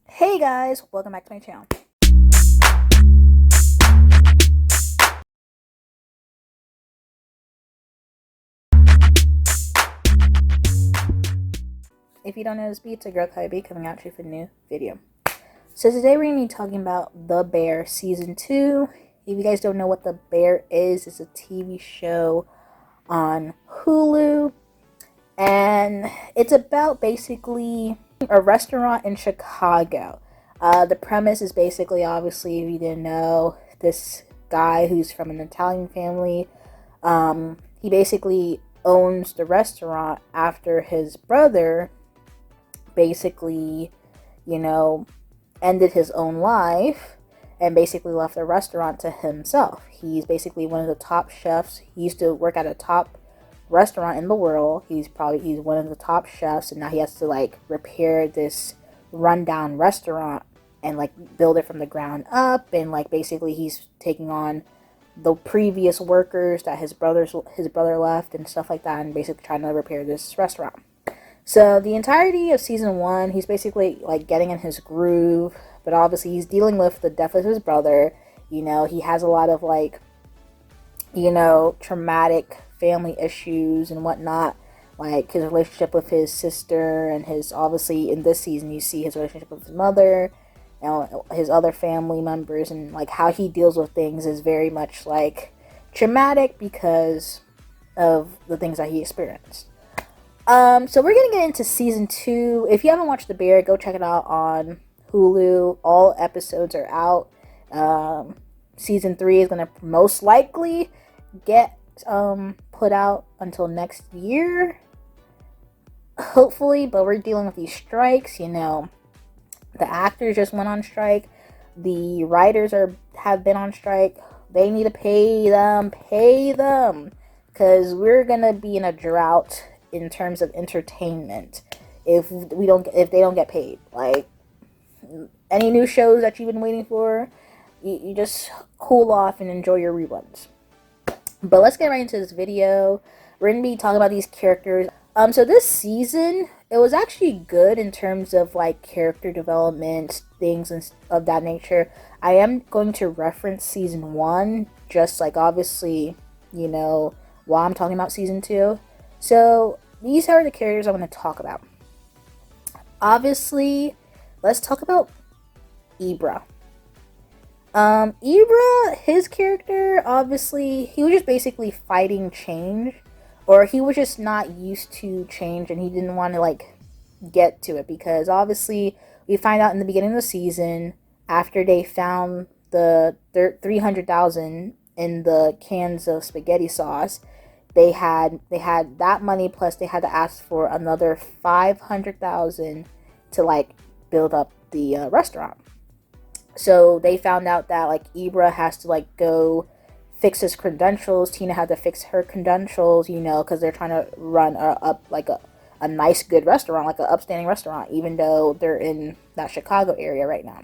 Hey guys, welcome back to my channel. If you don't know this beat, it's a girl KylerB coming at you for a new video. So today we're going to be talking about The Bear Season 2. If you guys don't know what The Bear is, it's a TV show on Hulu. And it's about basically a restaurant in Chicago. The premise is basically, obviously, if you didn't know, this guy who's from an Italian family, he basically owns the restaurant after his brother basically, ended his own life and basically left the restaurant to himself. He's basically one of the top chefs. He used to work at a top restaurant in the world. He's one of the top chefs, and now he has to repair this rundown restaurant and build it from the ground up, and basically he's taking on the previous workers that his brother left and stuff like that, and basically trying to repair this restaurant. So the entirety of season 1, he's basically getting in his groove, but obviously he's dealing with the death of his brother. He has a lot of traumatic family issues and whatnot, like his relationship with his sister, and obviously in this season you see his relationship with his mother and his other family members, and how he deals with things is very much traumatic because of the things that he experienced. So we're gonna get into season 2. If you haven't watched The Bear, go check it out on Hulu. All episodes are out. Season 3 is gonna most likely get put out until next year, hopefully, but we're dealing with these strikes. The actors just went on strike. The writers have been on strike. They need to pay them, because we're gonna be in a drought in terms of entertainment if they don't get paid. Any new shows that you've been waiting for, you just cool off and enjoy your reruns. But let's get right into this video. We're gonna be talking about these characters. So this season, it was actually good in terms of character development, things and of that nature. I am going to reference season 1, just obviously, while I'm talking about season 2. So these are the characters I'm going to talk about. Obviously, let's talk about Ibra. Ibra, his character, obviously, he was just basically fighting change, or he was just not used to change, and he didn't want to get to it, because obviously we find out in the beginning of the season, after they found the 300,000 in the cans of spaghetti sauce, they had that money, plus they had to ask for another 500,000 to build up the restaurant. So they found out that Ibra has to go fix his credentials. Tina had to fix her credentials, because they're trying to run a nice, good restaurant, an upstanding restaurant, even though they're in that Chicago area right now.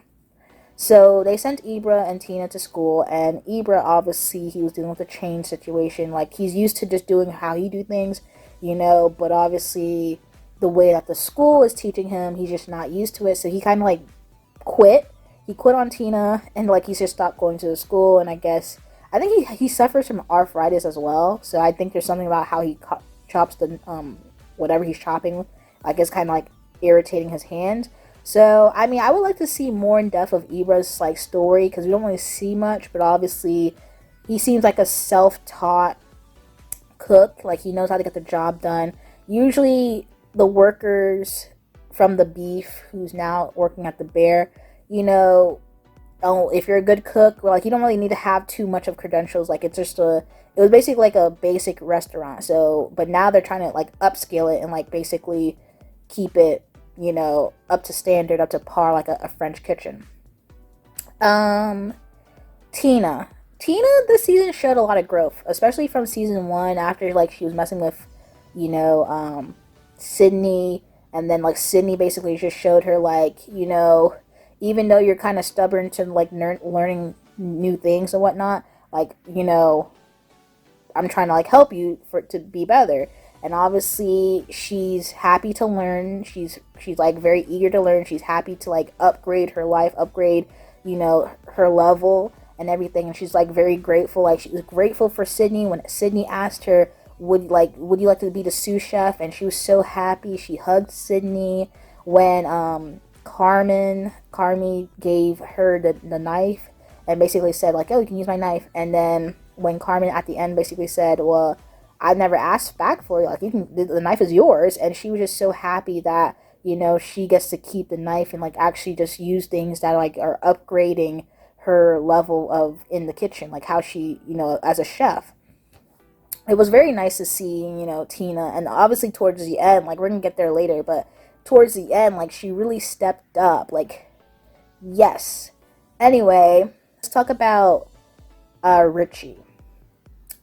So they sent Ibra and Tina to school, and Ibra, obviously, he was dealing with a change situation. He's used to just doing how he do things, but obviously the way that the school is teaching him, he's just not used to it. So he kind of quit. He quit on Tina, and he's just stopped going to the school. And I think he suffers from arthritis as well. So I think there's something about how he chops the whatever he's chopping, it's kind of irritating his hand. So I would like to see more in depth of Ibra's story, because we don't really see much. But obviously, he seems like a self-taught cook. He knows how to get the job done. Usually, the workers from the Beef, who's now working at the Bear, if you're a good cook, you don't really need to have too much of credentials. It was basically a basic restaurant. So, but now they're trying to upscale it and basically keep it, up to standard, up to par, a French kitchen. Tina, this season showed a lot of growth, especially from season 1, after she was messing with, Sydney, and then Sydney basically just showed her even though you're kind of stubborn to learning new things and whatnot, I'm trying to like help you for it to be better. And obviously she's happy to learn. She's like very eager to learn. She's happy to like upgrade her life, upgrade, her level and everything. And she's like very grateful. Like she was grateful for Sydney when Sydney asked her, would you like to be the sous chef? And she was so happy. She hugged Sydney when Carmi gave her the knife and basically said like, oh, you can use my knife. And then when Carmen at the end basically said, well, I never asked back for it, like you can, the knife is yours. And she was just so happy that she gets to keep the knife and like actually just use things that like are upgrading her level of in the kitchen, like how she, as a chef. It was very nice to see, Tina. And obviously towards the end, like we're gonna get there later, but towards the end, like she really stepped up. Like, yes. Anyway, let's talk about Richie.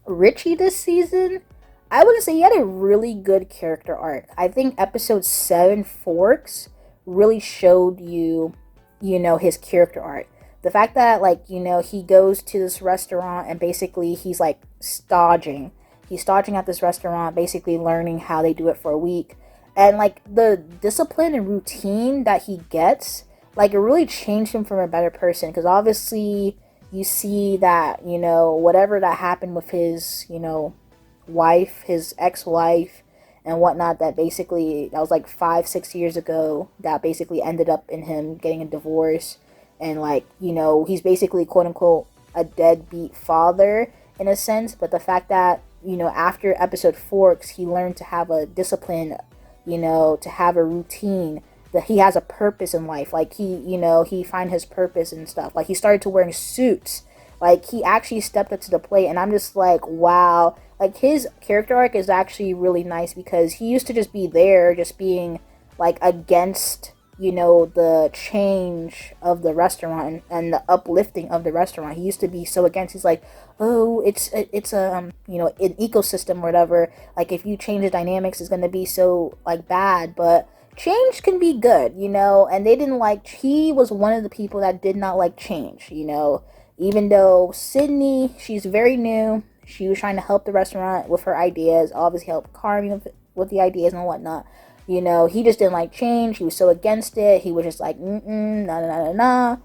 Richie this season, I wouldn't say he had a really good character arc. I think episode 7, Forks, really showed you, his character arc. The fact that, like, he goes to this restaurant and basically he's like staging. He's staging at this restaurant, basically learning how they do it for a week. And like the discipline and routine that he gets, like it really changed him from a better person. Because obviously you see that, whatever that happened with his, wife, his ex-wife and whatnot, that basically, that was like 5-6 years ago, that basically ended up in him getting a divorce. And like, he's basically quote unquote a deadbeat father in a sense. But the fact that, after episode Forks, he learned to have a discipline, to have a routine, that he has a purpose in life. Like he find his purpose and stuff. Like he started to wearing suits. Like he actually stepped up to the plate, and I'm just like, wow. Like his character arc is actually really nice, because he used to just be there, just being like against, the change of the restaurant and the uplifting of the restaurant. He used to be so against. He's like, oh, it's a an ecosystem or whatever. Like if you change the dynamics, it's gonna be so like bad, but change can be good, and they didn't like, he was one of the people that did not like change, even though Sydney, she's very new, she was trying to help the restaurant with her ideas, obviously help Carmi with the ideas and whatnot, he just didn't like change, he was so against it, he was just like, nah.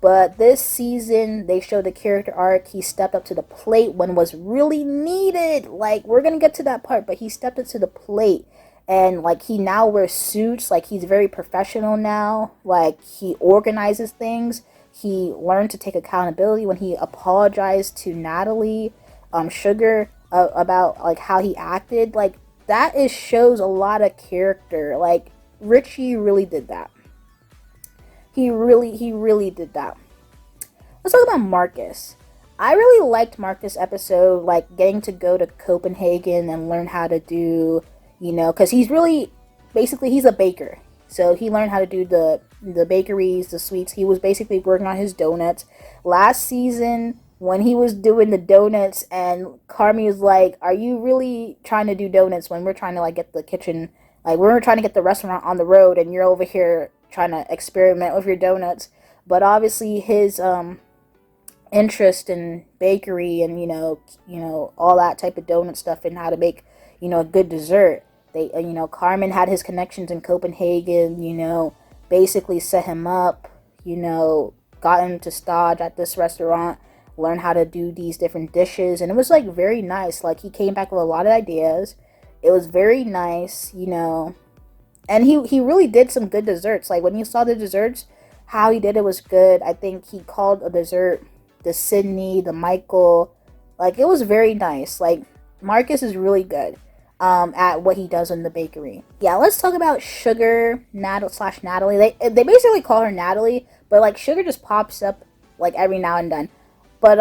But this season, they showed the character arc, he stepped up to the plate when was really needed, like, we're gonna get to that part, but he stepped up to the plate. And like he now wears suits, like he's very professional now, like he organizes things. He learned to take accountability when he apologized to Natalie Sugar about like how he acted. Like that shows a lot of character. Like Richie really did that. He really did that. Let's talk about Marcus. I really liked Marcus episode, like getting to go to Copenhagen and learn how to do, because he's really, basically, he's a baker. So he learned how to do the bakeries, the sweets. He was basically working on his donuts. Last season, when he was doing the donuts, and Carmi was like, are you really trying to do donuts when we're trying to, like, get the kitchen, like, we're trying to get the restaurant on the road, and you're over here trying to experiment with your donuts. But obviously, his, interest in bakery and, all that type of donut stuff and how to make, a good dessert. They, Carmen had his connections in Copenhagen, basically set him up, got him to stage at this restaurant, learn how to do these different dishes. And it was like very nice. Like he came back with a lot of ideas. It was very nice, and he really did some good desserts. Like when you saw the desserts, how he did it was good. I think he called a dessert the Sydney, the Michael. Like it was very nice. Like Marcus is really good at what he does in the bakery. Yeah, let's talk about Sugar Natalie. They basically call her Natalie, but like Sugar just pops up like every now and then. But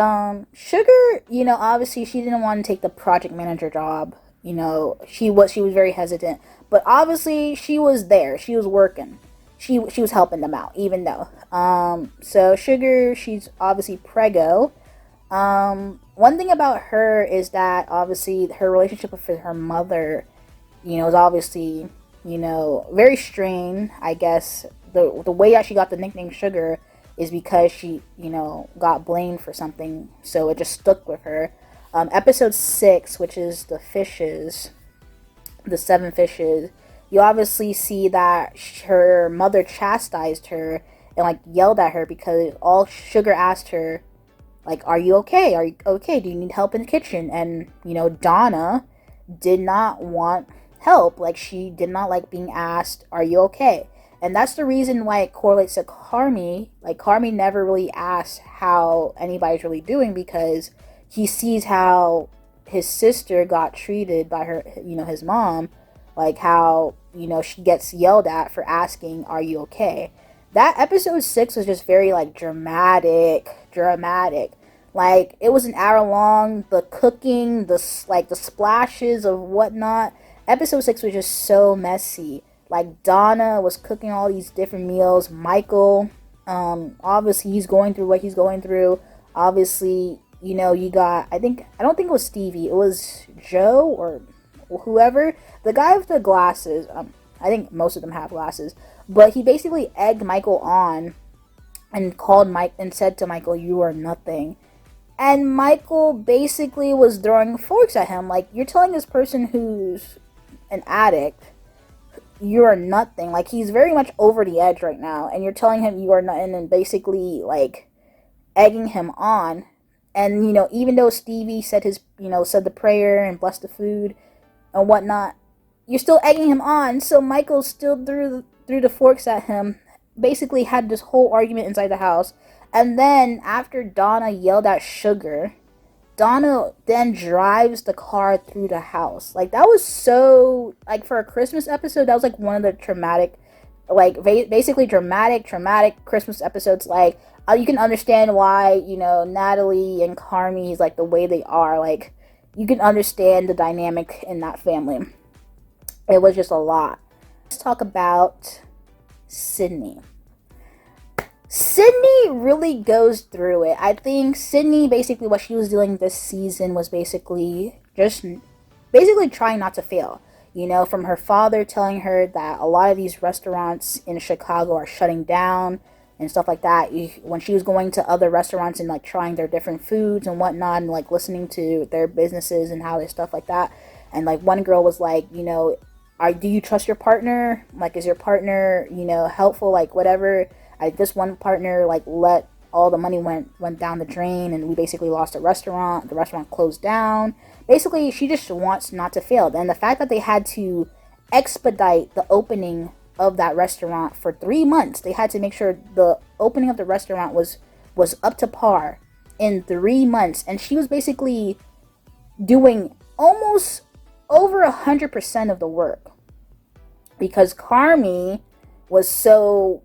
Sugar, obviously she didn't want to take the project manager job. She was very hesitant. But obviously she was there. She was working. She was helping them out, even though. So Sugar, she's obviously preggo. One thing about her is that obviously her relationship with her mother, is obviously, very strained. I guess the way that she got the nickname Sugar is because she, got blamed for something, so it just stuck with her. Episode 6, which is the fishes, the 7 fishes, you obviously see that her mother chastised her and like yelled at her because all Sugar asked her, like, are you okay? Are you okay? Do you need help in the kitchen? And, Donna did not want help. Like, she did not like being asked, are you okay? And that's the reason why it correlates to Carmy. Like, Carmy never really asks how anybody's really doing because he sees how his sister got treated by her, his mom. Like, how, she gets yelled at for asking, are you okay? That episode 6 was just very, like, dramatic. Like, it was an hour long. The cooking, the splashes of whatnot. Episode 6 was just so messy. Like, Donna was cooking all these different meals. Michael, obviously he's going through what he's going through. Obviously, you got, I don't think it was Stevie. It was Joe or whoever. The guy with the glasses. I think most of them have glasses. But he basically egged Michael on and called Mike and said to Michael, you are nothing. And Michael basically was throwing forks at him. Like, you're telling this person who's an addict, you're nothing. Like, he's very much over the edge right now. And you're telling him you are nothing and basically, like, egging him on. And, even though Stevie said said the prayer and blessed the food and whatnot, you're still egging him on. So Michael still threw the forks at him. Basically had this whole argument inside the house. And then after Donna yelled at Sugar, Donna then drives the car through the house. Like, that was so, like, for a Christmas episode, that was like one of the traumatic, like, basically dramatic Christmas episodes. Like, you can understand why, Natalie and Carmy is like the way they are. Like, you can understand the dynamic in that family. It was just a lot. Let's talk about Sydney. Sydney really goes through it. I think Sydney, basically what she was doing this season was basically trying not to fail. From her father telling her that a lot of these restaurants in Chicago are shutting down and stuff like that. When she was going to other restaurants and like trying their different foods and whatnot and like listening to their businesses and how they stuff like that. And like one girl was like, do you trust your partner? Like, is your partner, helpful? Like, whatever. This one partner, like, let all the money went down the drain, and we basically lost a restaurant. The restaurant closed down. Basically, she just wants not to fail. And the fact that they had to expedite the opening of that restaurant for 3 months, they had to make sure the opening of the restaurant was up to par in 3 months. And she was basically doing almost over 100% of the work because Carmy was so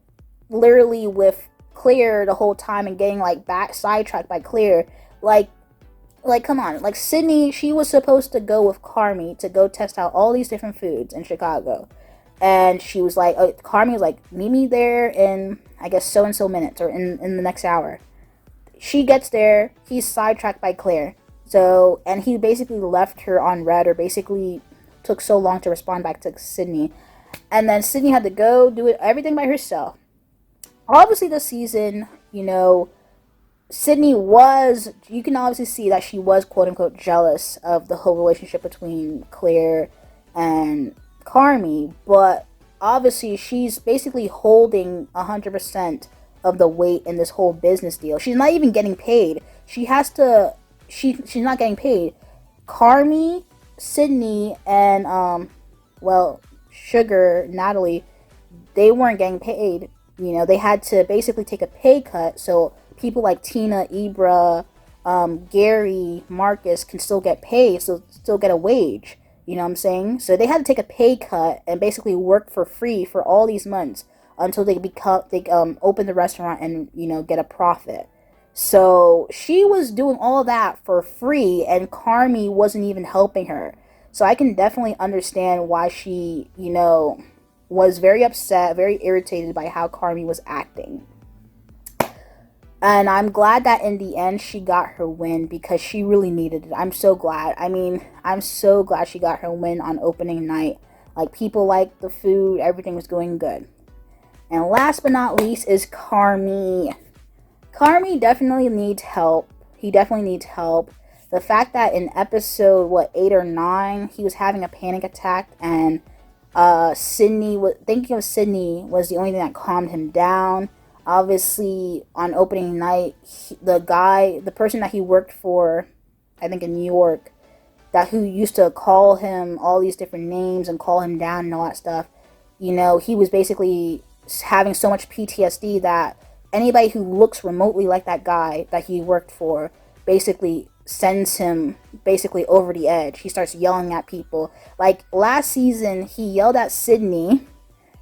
literally with Claire the whole time and getting like sidetracked by Claire. Like come on. Like, Sydney, she was supposed to go with Carmy to go test out all these different foods in Chicago. And she was like, Carmy was like, meet me there in, I guess, so and so minutes or in the next hour. She gets there, he's sidetracked by Claire. So, and he basically left her on red, or basically took so long to respond back to Sydney. And then Sydney had to go do everything by herself. Obviously this season, Sydney you can obviously see that she was quote unquote jealous of the whole relationship between Claire and Carmy, but obviously she's basically holding 100% of the weight in this whole business deal. She's not even getting paid. She's not getting paid. Carmy, Sydney, and Sugar, Natalie, they weren't getting paid. They had to basically take a pay cut so people like Tina, Ibra, Gary, Marcus can still get paid, so still get a wage. You know what I'm saying? So they had to take a pay cut and basically work for free for all these months until they open the restaurant and get a profit. So she was doing all that for free, and Carmy wasn't even helping her. So I can definitely understand why she, was very upset, very irritated by how Carmy was acting. And I'm glad that in the end she got her win because she really needed it. I'm so glad. I'm so glad she got her win on opening night. Like, people liked the food, everything was going good. And last but not least is Carmy. Carmy definitely needs help. He definitely needs help. the fact that in episode, what, 8 or 9, he was having a panic attack, and Sydney was thinking of Sydney was the only thing that calmed him down. Obviously, on opening night, the person that he worked for, I think in New York, that who used to call him all these different names and call him down and all that stuff, he was basically having so much PTSD that anybody who looks remotely like that guy that he worked for basically sends him basically over the edge. He starts yelling at people. Like last season, he yelled at Sydney,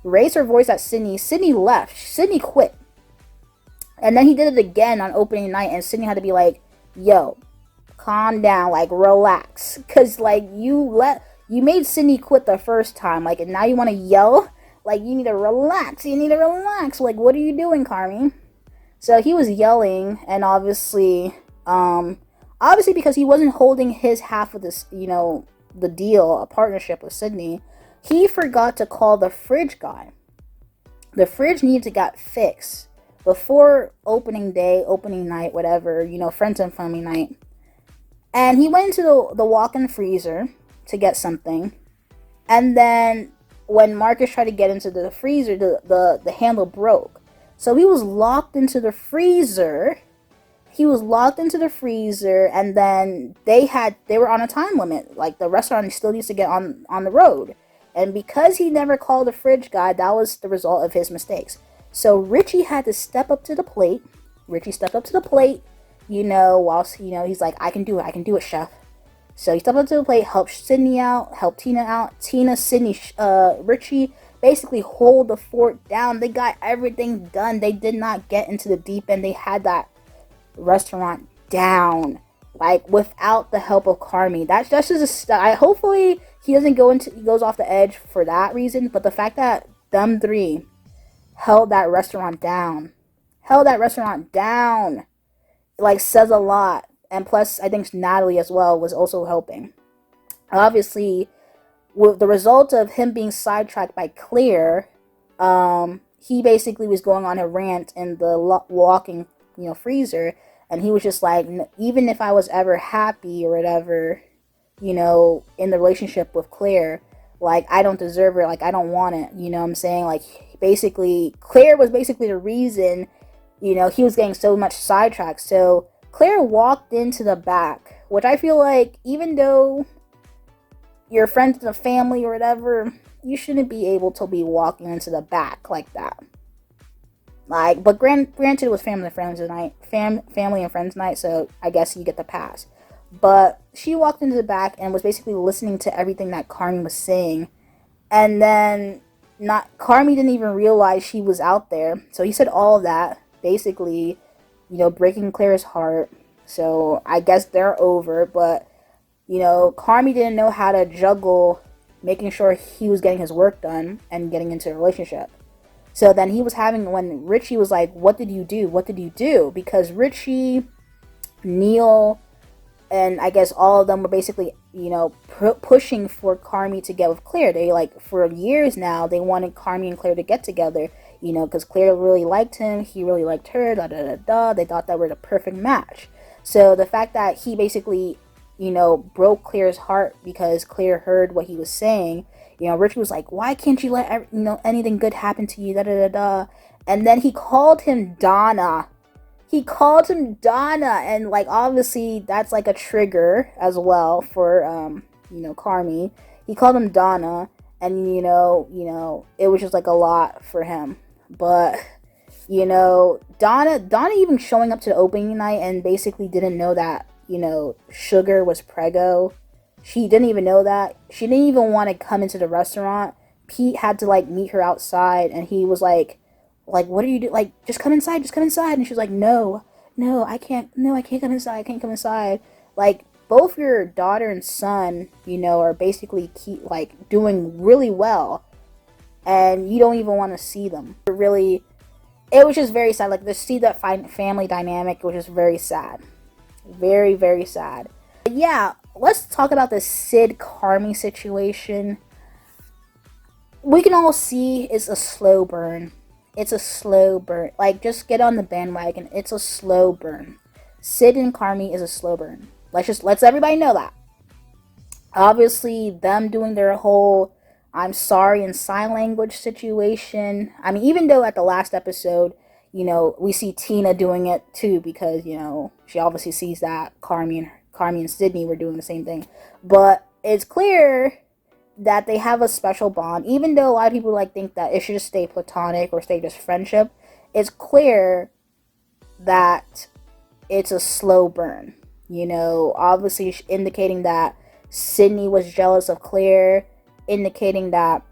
raised her voice at Sydney. Sydney left. Sydney quit. And then he did it again on opening night, and Sydney had to be like, yo, calm down, like relax. Cause like you made Sydney quit the first time, like, and now you want to yell? Like, you need to relax. Like, what are you doing, Carmi? So he was yelling, and obviously because he wasn't holding his half of this, the deal, a partnership with Sydney, he forgot to call the fridge guy. The fridge needed to get fixed before opening day, opening night, whatever, friends and family night. And he went into the walk-in freezer to get something. And then when Marcus tried to get into the freezer, the handle broke. So he was locked into the freezer. And then they were on a time limit. Like, the restaurant still needs to get on the road. And because he never called the fridge guy, that was the result of his mistakes. So Richie had to step up to the plate. Whilst, he's like, I can do it, chef. So he stepped up to the plate, helped Sydney out, helped Tina out. Sydney, Richie basically hold the fort down. They got everything done. They did not get into the deep end. They had that restaurant down, like, without the help of Carmi. That's just hopefully he goes off the edge for that reason. But the fact that them three held that restaurant down, like, says a lot. And plus, I think Natalie as well was also helping. Obviously, with the result of him being sidetracked by Claire, he basically was going on a rant in the walking, freezer. And he was just like, even if I was ever happy or whatever, in the relationship with Claire, like, I don't deserve her. Like, I don't want it. You know what I'm saying? Like, basically, Claire was basically the reason, he was getting so much sidetracked. So Claire walked into the back, which I feel like, even though you're friends with the family or whatever, you shouldn't be able to be walking into the back like that. Like, but granted, it was family and friends night, so I guess you get the pass. But she walked into the back and was basically listening to everything that Carmi was saying, and then Carmi didn't even realize she was out there. So he said all of that, basically, breaking Claire's heart. So I guess they're over, but, Carmi didn't know how to juggle making sure he was getting his work done and getting into a relationship. So then when Richie was like, what did you do? Because Richie, Neil, and I guess all of them were basically, pushing for Carmi to get with Claire. They, like, for years now, they wanted Carmi and Claire to get together, because Claire really liked him, he really liked her, They thought that were the perfect match. So the fact that he basically, broke Claire's heart because Claire heard what he was saying, Richie was like, why can't you let, anything good happen to you, And then he called him Donna. And, like, obviously that's like a trigger as well for, Carmi. He called him Donna, and, it was just like a lot for him. But, Donna even showing up to the opening night and basically didn't know that, Sugar was preggo. She didn't even know that. She didn't even want to come into the restaurant. Pete had to, like, meet her outside, and he was like, what are you doing? Like, just come inside. And she was like, no, I can't come inside. Like, both your daughter and son, are basically doing really well, and you don't even want to see them. It was just very sad. Like, to see that family dynamic was just very sad. Very, very sad. But yeah, let's talk about the Sid Carmi situation. We can all see it's a slow burn. Like, just get on the bandwagon. It's a slow burn. Sid and Carmi is a slow burn. Let's everybody know that. Obviously, them doing their whole I'm sorry in sign language situation. I mean, even though at the last episode, we see Tina doing it too because, she obviously sees that Carmi and Sydney were doing the same thing. But it's clear that they have a special bond, even though a lot of people think that it should just stay platonic or stay just friendship. It's clear that it's a slow burn. Obviously indicating that Sydney was jealous of Claire, indicating that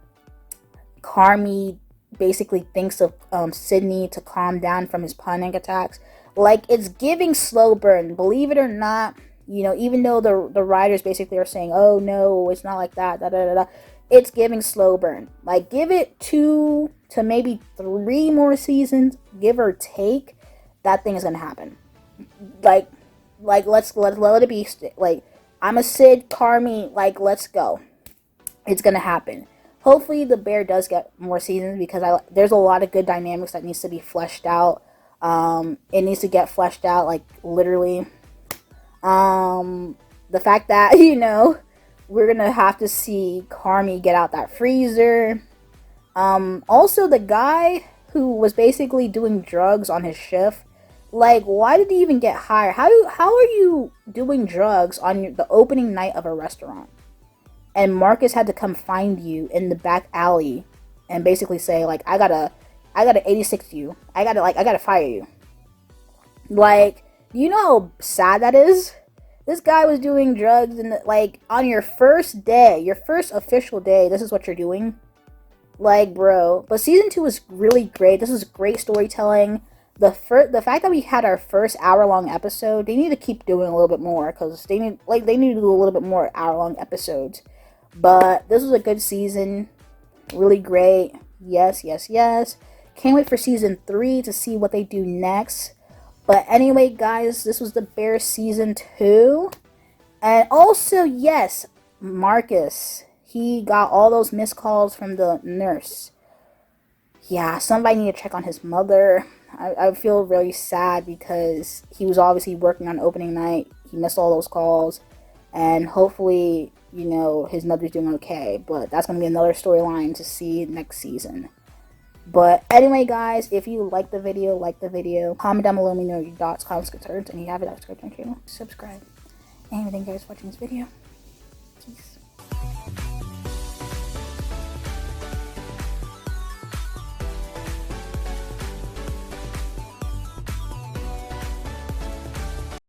Carmi basically thinks of Sydney to calm down from his panic attacks. It's giving slow burn. Believe it or not, even though the writers basically are saying, oh no, it's not like that, da da da da, it's giving slow burn. Give it 2 to maybe 3 more seasons, give or take, that thing is gonna happen. Let's let it be. I'm a Sid, Carmi, let's go. It's gonna happen. Hopefully the Bear does get more seasons because there's a lot of good dynamics that needs to be fleshed out. It needs to get fleshed out, literally. The fact that, we're gonna have to see Carmi get out that freezer. Also the guy who was basically doing drugs on his shift, why did he even get hired? How are you doing drugs on the opening night of a restaurant? And Marcus had to come find you in the back alley and basically say, I gotta 86 you. I gotta fire you. Do you know how sad that is? This guy was doing drugs and on your first day, your first official day, this is what you're doing. Bro. But season 2 was really great. This is great storytelling. The fact that we had our first hour-long episode, they need to keep doing a little bit more because they need to do a little bit more hour-long episodes. But this was a good season, really great. Yes, yes, yes. Can't wait for season 3 to see what they do next. But anyway, guys, this was the Bear season 2, and also yes, Marcus, he got all those missed calls from the nurse. Yeah, somebody need to check on his mother. I feel really sad because he was obviously working on opening night. He missed all those calls. And hopefully, his mother's doing okay. But that's going to be another storyline to see next season. But anyway, guys, if you like the video, comment down below, let me know your thoughts, comments, concerns. And if you haven't subscribed to my channel, subscribe. And thank you guys for watching this video. Peace.